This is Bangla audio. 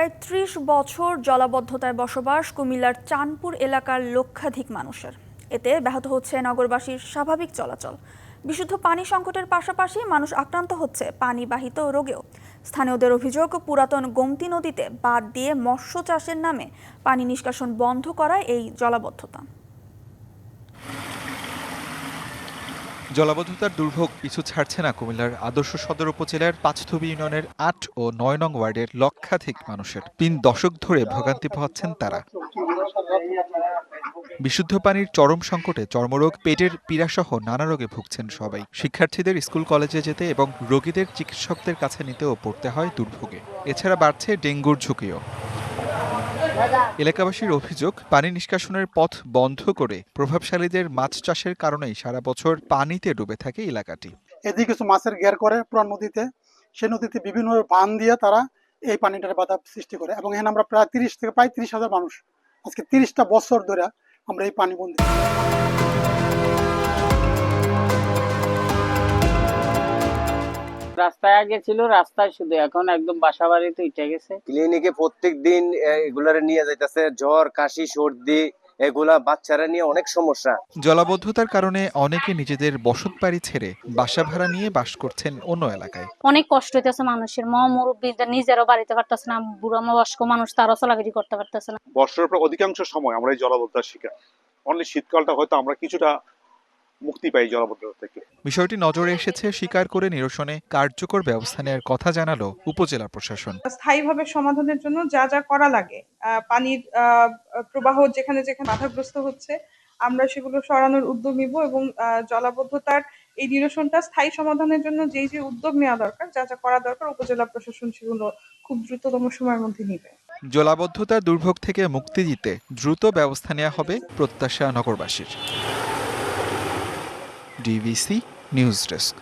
প্রায় ৩০ বছর জলাবদ্ধতায় বসবাস কুমিল্লার চাঁদপুর এলাকার লক্ষাধিক মানুষের। এতে ব্যাহত হচ্ছে নগরবাসীর স্বাভাবিক চলাচল। বিশুদ্ধ পানি সংকটের পাশাপাশি মানুষ আক্রান্ত হচ্ছে পানিবাহিত রোগেও। স্থানীয়দের অভিযোগ, পুরাতন গোমতী নদীতে বাঁধ দিয়ে মৎস্য চাষের নামে পানি নিষ্কাশন বন্ধ করায় এই জলাবদ্ধতা। জলাবদ্ধতার দুর্ভোগ পিছু ছাড়ছে না কুমিল্লার আদর্শ সদর উপজেলার পাঁচথবি ইউনিয়নের ৮ ও ৯ নং ওয়ার্ডের লক্ষাধিক মানুষের। ৩ দশক ধরে ভোগান্তি পোহাচ্ছেন তারা। বিশুদ্ধ পানির চরম সংকটে চর্মরোগ, পেটের পীড়াসহ নানা রোগে ভুগছেন সবাই। শিক্ষার্থীদের স্কুল কলেজে যেতে এবং রোগীদের চিকিৎসকদের কাছে নিতেও পড়তে হয় দুর্ভোগে। এছাড়া বাড়ছে ডেঙ্গুর ঝুঁকিও। এলাকাবাসীর অভিযোগ, পানি নিষ্কাশনের পথ বন্ধ করে প্রভাবশালীদের মাছ চাষের কারণেই সারা বছর পানিতে ডুবে থাকে এলাকাটি। এদিকে কিছু মাছের ঘের করে পুরো নদীতে, সেই নদীতে বিভিন্ন বাঁধ দিয়ে তারা এই পানিটার বাধা সৃষ্টি করে এবং এখানে আমরা প্রায় ৩০,০০০ মানুষ আজকে ৩০টা বছর ধরে আমরা এই পানি বন্দি। রাস্তায় আগে ছিল, রাস্তায় শুধু, এখন একদম বাসা বাড়িতে উঠে গেছে। ক্লিনিকে প্রত্যেক দিন এগুলারে নিয়ে যাইতেছে, জ্বর, কাশি, সর্দি, এগুলা বাচ্চারা নিয়ে অনেক সমস্যা। জলাবদ্ধতার কারণে অনেকে নিজেদের বসত বাড়ি ছেড়ে বাসা ভাড়া নিয়ে বাস করছেন অন্য এলাকায়। অনেক কষ্ট হইতেছে মানুষের, মুরব্বীদের নিজেরও বাড়িতে পারতেছে না, বুড়া বয়স্ক মানুষ তারও চলাফেরি করতে পারতেছে না। বর্ষার পর অধিকাংশ সময় আমরা এই জলাবদ্ধতার শিকার। অনলি শীতকালটা হয়তো আমরা কিছুটা মুক্তি পাই জলাবদ্ধতা থেকে। বিষয়টি নজরে এসেছে, স্বীকার করে নিরসনে কার্যকর ব্যবস্থা নেওয়ার কথা জানালো উপজেলা প্রশাসন। স্থায়ীভাবে সমাধানের জন্য যা যা করা লাগে, পানির প্রবাহ যেখানে যেখানে বাধাগ্রস্ত হচ্ছে আমরা সেগুলো সরানোর উদ্যোগ নিব এবং জলাবদ্ধতার এই নিরসনটা স্থায়ী সমাধানের জন্য যে যে উদ্যোগ নেওয়া দরকার, যা যা করা দরকার, উপজেলা প্রশাসন সেগুলো খুব দ্রুততম সময়ের মধ্যে নিবে। জলাবদ্ধতার দুর্ভোগ থেকে মুক্তি দিতে দ্রুত ব্যবস্থা নেওয়া হবে প্রত্যাশা নগরবাসীর। DVC news desk.